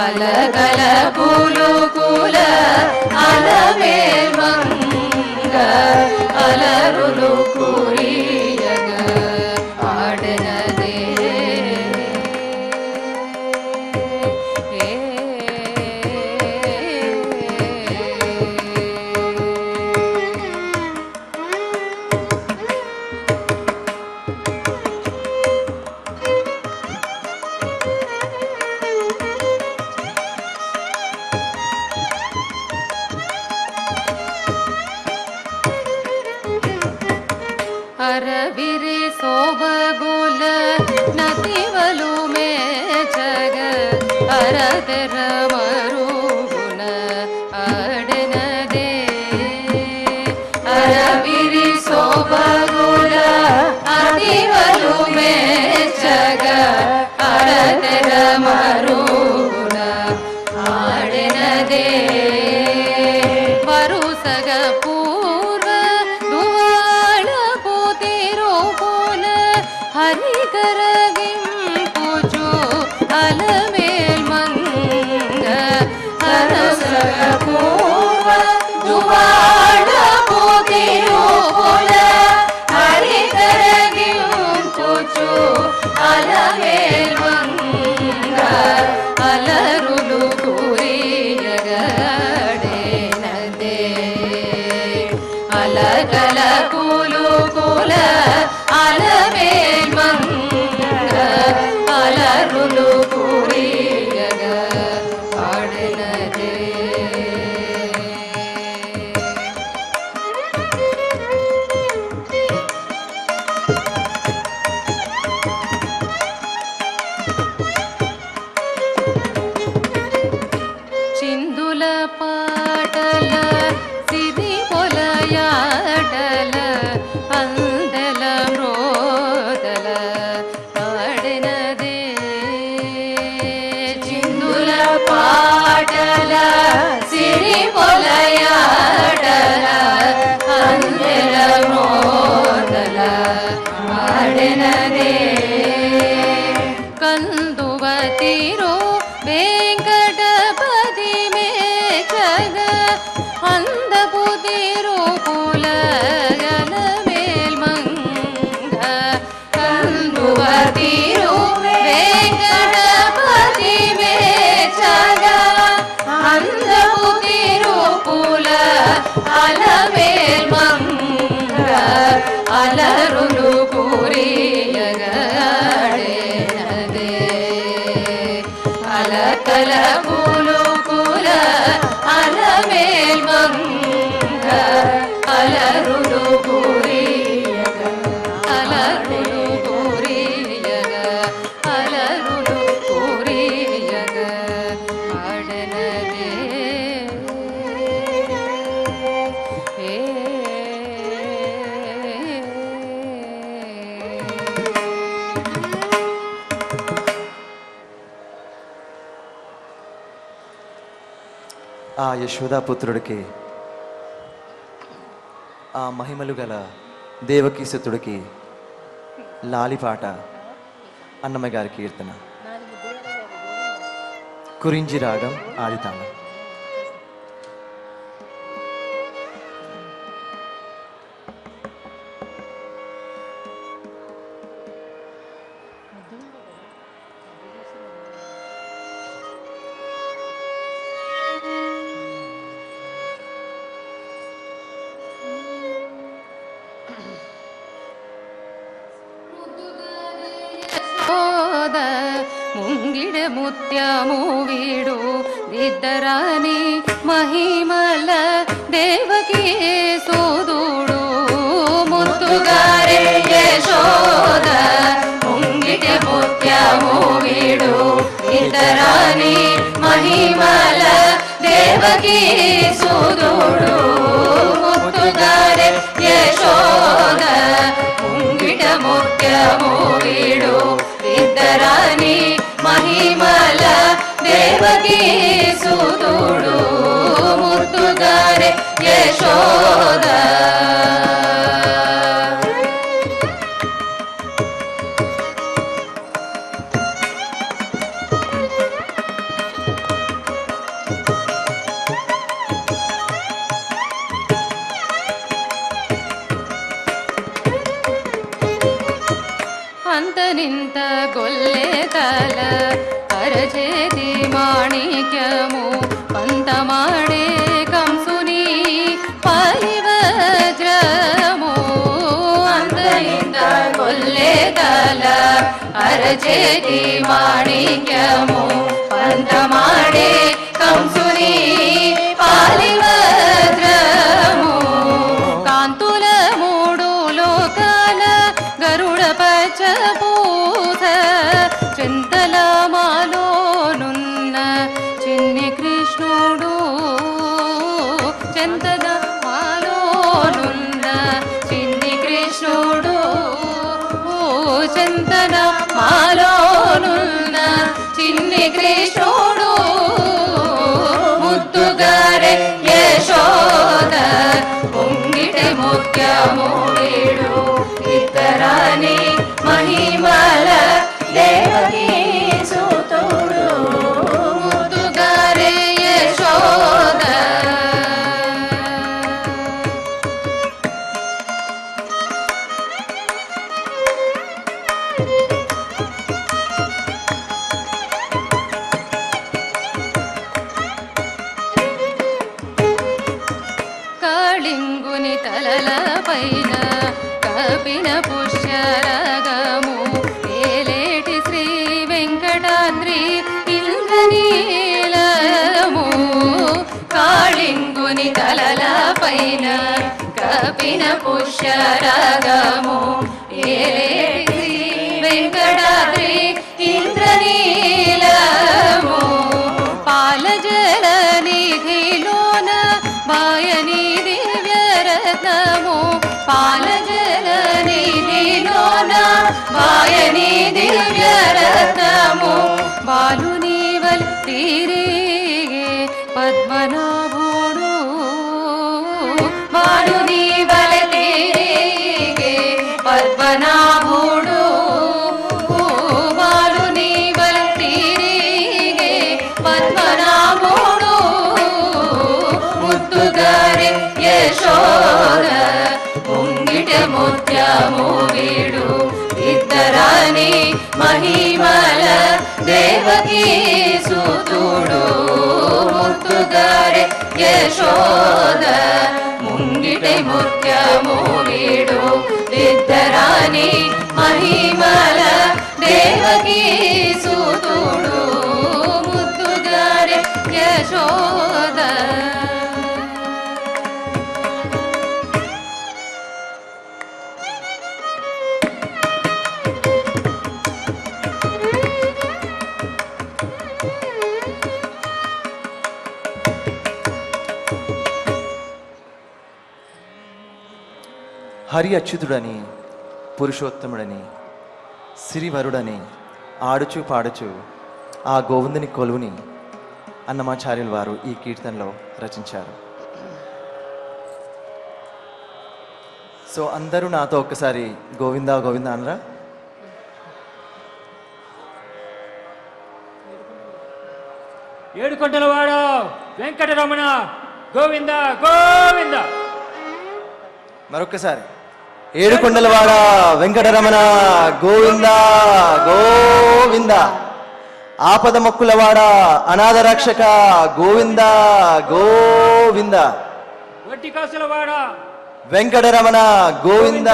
ಅಲ అలకల పూలు కూల అలమేల్ మంగ అలరులు కూరియగ ఆడనదే ಅರವಿರಿ ಸೋಬಗುಲ ನತಿವಲು ಮೇಚಗ ಅರದರ ಮರುಗುಣ ಆಡನದೇ అరవిరి శోభగుల అదివలు మేచగ అరదెర మరుగుణ ఆడెనదే ವರುಸಗ ಪೂರ್ವ ದುವಾಳ ಪೂತಿರೋ ಪೋಲ ಹರಿಕರಗಿಂಪುಚು ಅಲಮೇಲ್ ಮಂಗ అరసగ పూర్వ దువాడ పూతిరుపుల హరికరగించుచు అలమేల్ మంగ ಅಲರುಲು ಕುರಿಯಗಡೆನದೇ అలకల పూలు కూల అలమేల్ మంగ అలరులు కూరియగ ఆడెనదే చిందుల పాటల సిరి పొలయాటల అందల మ్రోదల ఆడినదే చిందుల పాటల సిరి పొలయాటల అందెల మోదల ఆడెనదే కందువతిరో వెంకటపతి మేచగ అందపుతిరో పులగలమేల్ మంగ కందువతిరు వెంకటపతి మేచగ అందపు తిరుపుల అలమేల్ మంగ అలరులు కూరియగ ఆడెనదే అలకల పూలు కూల అలమేల్ మంగ అలరులు కూరియగ అలరులు కోరియగ అలరులు కోరియగ ఆడనదే ఆ యశోదాపుత్రుడికి ఆ మహిమలు గల దేవకీసుతుడికి లాలిపాట అన్నమయ్య గారి కీర్తన కురించి రాగం ఆదితాళం. ಹೋದ ಮುಂಗಿಡ ಮುತ್ಯಮು ವೀಡು ದಿದ್ದರಾನಿ ಮಹಿಮಲ ದೇವಕಿ ಸೋದುಡು ముత్తుగారే యశోద ముంగిట ముత్యము వీడు ఇతరాని మహిమల దేవకీ సుదుడు ముత్తుగారే యశోద ముంగిట ముత్యము వీడు ఇతరాని మహిమల దేవకీ సుదుడు ముత్తుగారే యశోద అంత నింత గొల్లె తల అరచేతి మాణిక్యము పంతమాడే కంసుని పాలివజ్రము అంత నింత గొల్లె తల అరచేతి మాణిక్యము పంతమాడే కంసుని పాలివజ్రము కాంతుల మూడు లోకాల గరుడ పచ్చపూస చింతల మాలోనున్న చిన్ని కృష్ణుడు చింతల మాలోనున్న చిన్ని కృష్ణుడు చింతన మాలోనున్న చిన్ని కృష్ణుడు ముద్దుగారే యశోద పొంగిటె ముత్యము వీడు ఇతరాని మహిమల దేవకీ సుతుడు ముద్దుగారే యశోద కాళింగుని తలల పైన కపిన పుష్యరగము ఏలేటి శ్రీ వెంకటాద్రి ఇంద్రనీలము కాళింగుని తలల పైన కపిన పుష్యరగము ఏలేటి శ్రీ వెంకటాద్రి ఇంద్రనీలము పాలజల నిధిలోన బాయని దివ్యరత్నము పాలజల నిధిలోన బాయని దివ్యరత్నము బాలుని వల్ తిరిగే పద్మనాభుడు బాలుని వల్ తిరిగే పద్మనాభుడు బాలుని వల్ తిరిగే పద్మనాభుడు ముద్దుగారే యశోద పొంగిటె ముత్యము వీడు ఇద్దరాని మహిమల దేవకీ సుతుడు ముద్దుగారే యశోద ముంగిటె ముత్యము వీడు ఇద్దరాని మహిమల దేవకీ సుతుడు ముద్దుగారే యశోద హరి అచ్యుతుడని పురుషోత్తముడని సిరివరుడని ఆడుచు పాడుచు ఆ గోవిందుని కొలువుని అన్నమాచార్యుల వారు ఈ కీర్తనలో రచించారు. సో అందరూ నాతో ఒక్కసారి గోవిందా గోవిందా అనరా? ఏడుకొండలవాడ వెంకటరమణ గోవింద గోవింద. మరొక్కసారి ఏడుకొండలవాడ వెంకటరమణ గోవింద గోవింద. ఆపద మొక్కులవాడ అనాథ రక్షక గోవింద గోవింద. వడ్డీ కాసులవాడ వెంకటరమణ గోవింద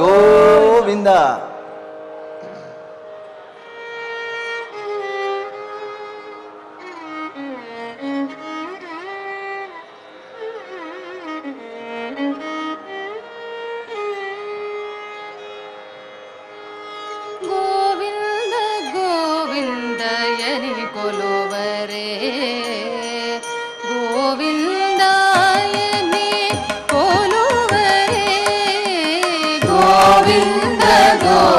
గోవింద. గోవింద గోవిందయని కొలువరే గోవిందాయని కొలువరే గోవింద గోవింద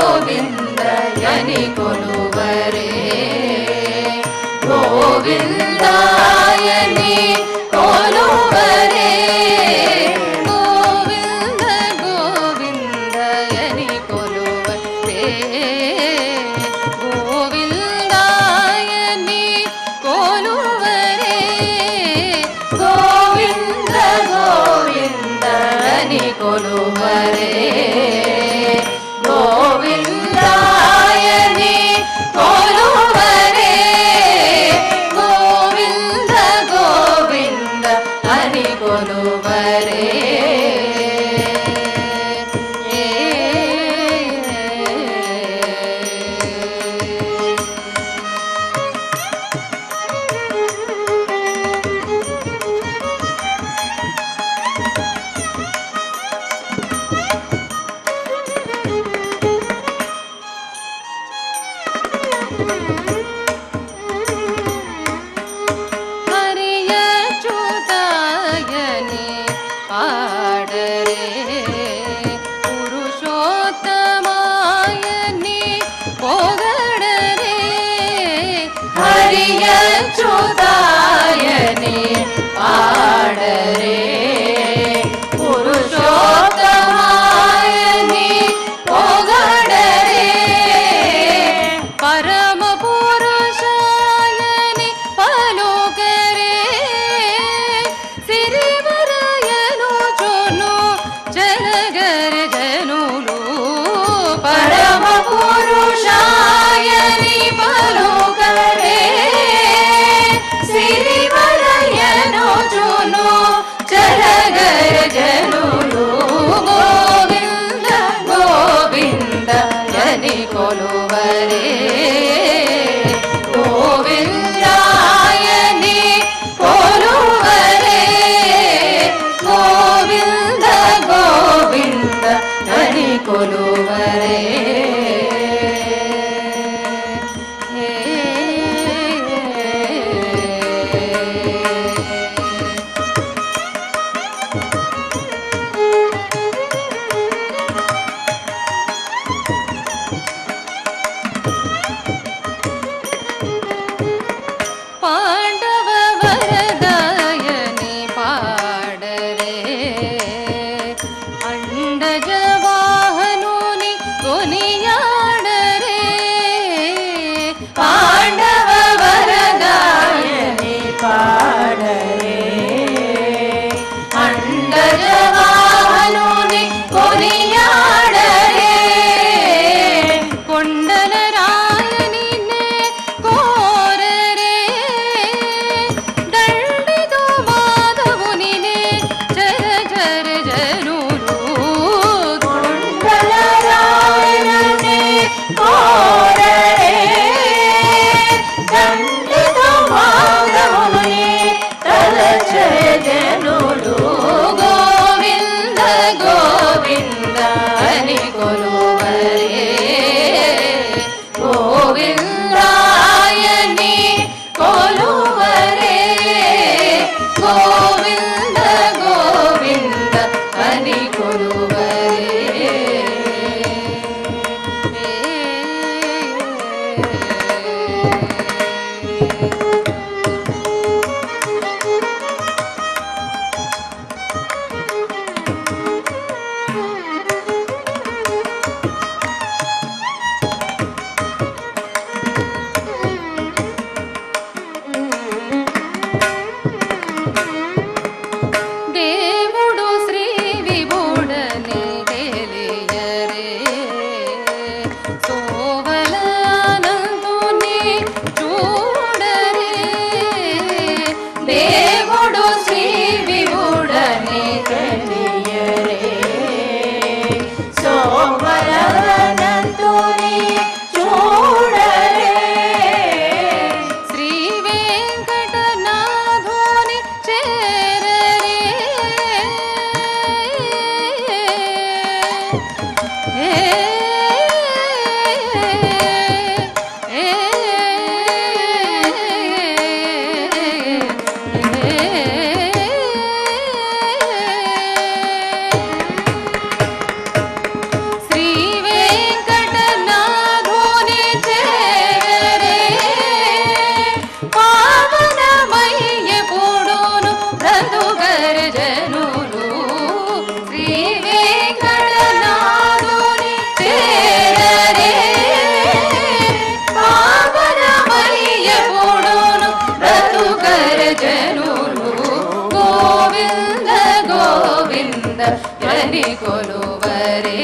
ಧನಿ ಕೊಲುವರೇ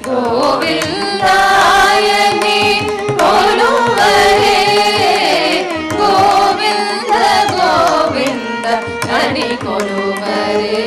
ಗೋವಿಂದಾಯನಿ ಕೊಲುವರೇ ಗೋವಿಂದ ಗೋವಿಂದ ಧನಿ ಕೊಲುವರೇ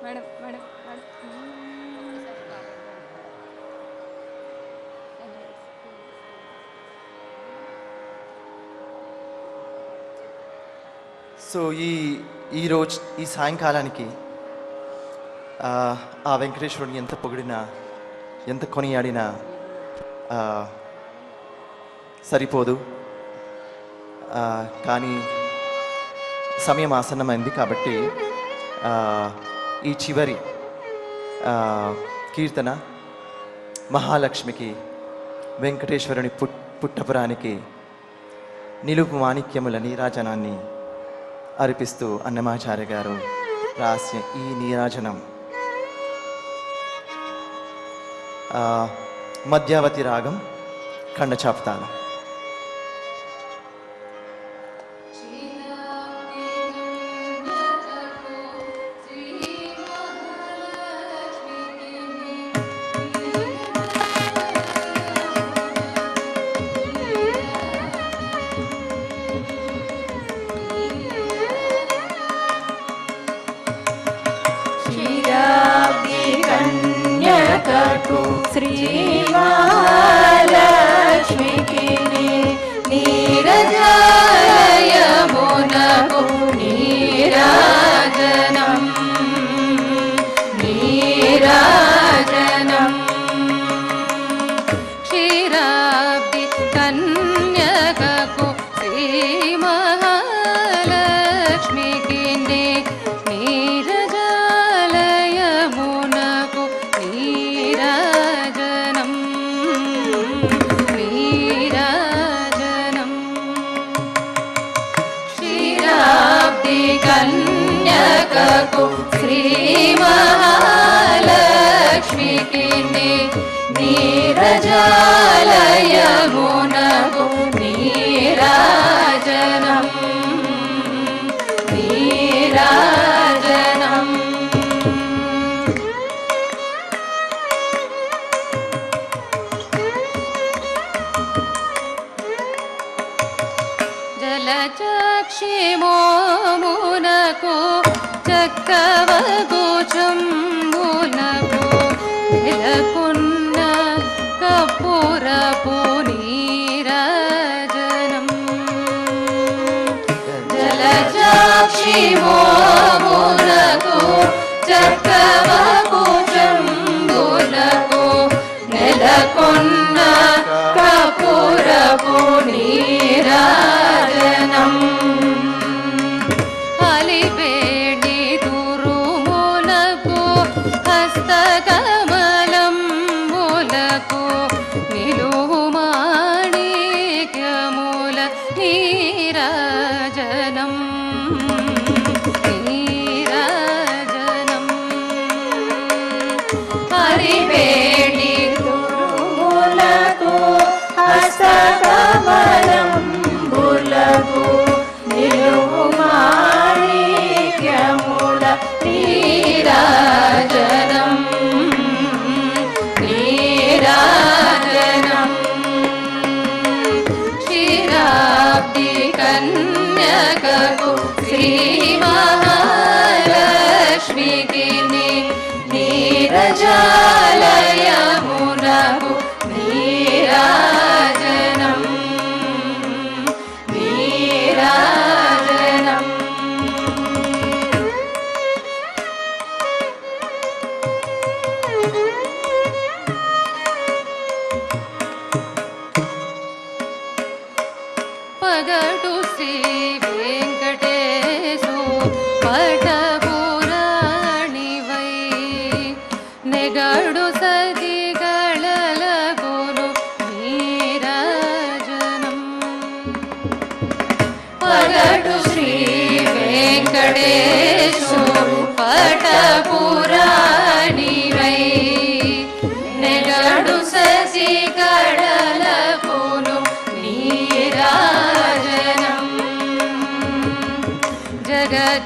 మేడం మేడం సో ఈరోజు ఈ సాయంకాలానికి ఆ వెంకటేశ్వరుని ఎంత పొగిడినా ఎంత కొనియాడినా సరిపోదు. కానీ సమయం ఆసన్నమైంది కాబట్టి ఈ చివరి కీర్తన మహాలక్ష్మికి వెంకటేశ్వరుని పుట్టపురానికి నిలుపు మాణిక్యముల నీరాజనాన్ని అర్పిస్తూ అన్నమాచార్య గారు రాసిన ఈ నీరాజనం మధ్యావతి రాగం ఖండచాప్తాళం. శ్రీ మహాలక్ష్మికి నీరజాలయమునకు నీరాజనం నీరాజనం క్షీరాబ్ది కన్యకకు శ్రీ మహాలక్ష్మికి నీరజాలయమునకు నీరాజనం నీరాజనం క్షీరాబ్ది కన్యకకు శ్రీ మహాలక్ష్మికి నీరజాలయమునకు నీరాజనం నీరాజనం జలచక్షి మోమునకు చక్కవగు చంబునకు నెలకొన్న కపురపు నీరాజనం జలచక్షి మోమునకు చక్కవగు చంబునకు నెలకొన్న కపురపు నీరాజనం అలివేణి దురుములకు హస్తకమలంబులకు నిలుమాణిక్యముల నీరాజనం నీరాజనం అలివేణి దురుములకు హస్తకమలంబులకు నిలుమాణిక్యముల నీరాజనం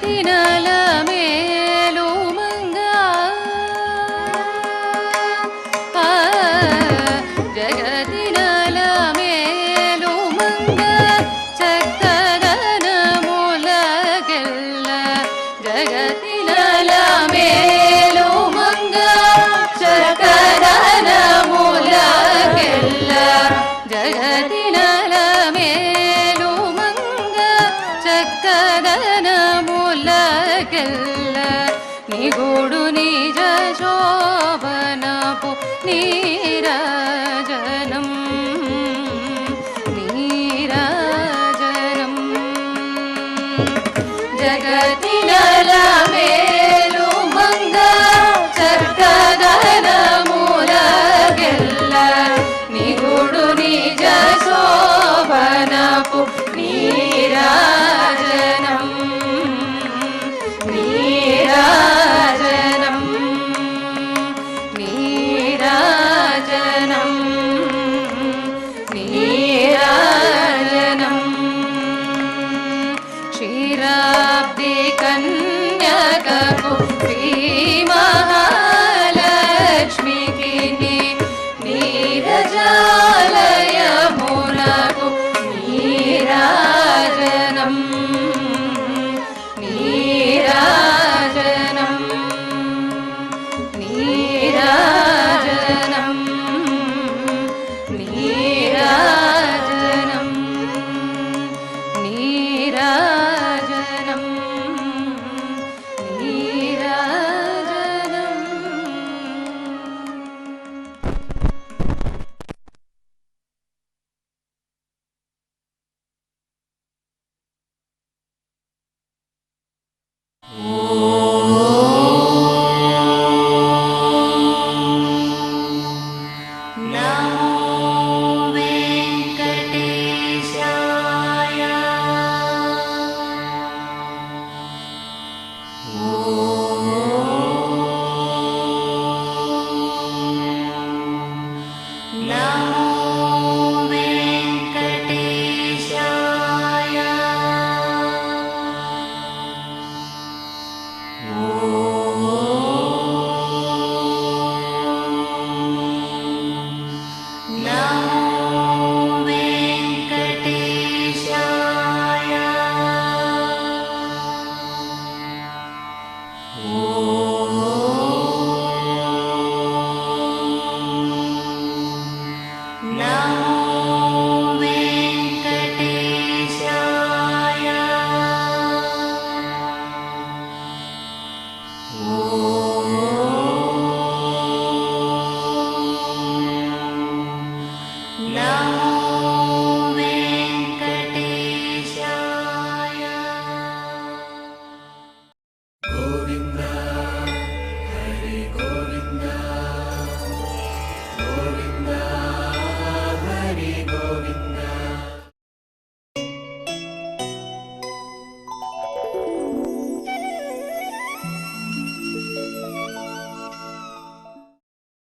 జగతినల మేలు మంగా జగతినల మేలు మంగా చక్కదనములకెల్ల జగతినల మేలు మంగా చక్కదనములకెల్ల జగతినల మేలు మంగా చక్కదనములకెల్ల నిగూడు నిజ శోభనపు నీరాజనం నీరాజనం జగతినల మేలు మంగా చక్కదనములకెల్ల నిగూడు నిజ శోభనపు నీరాజనం నీరాజనం నీరాజనం నీరాజనం క్షీరాబ్ది కన్యకకు శ్రీ మహాలక్ష్మికి నీరజాలయమునకు నీరాజనం నీరాజనం నీరాజనం నీరాజనం నీరాజనం Oh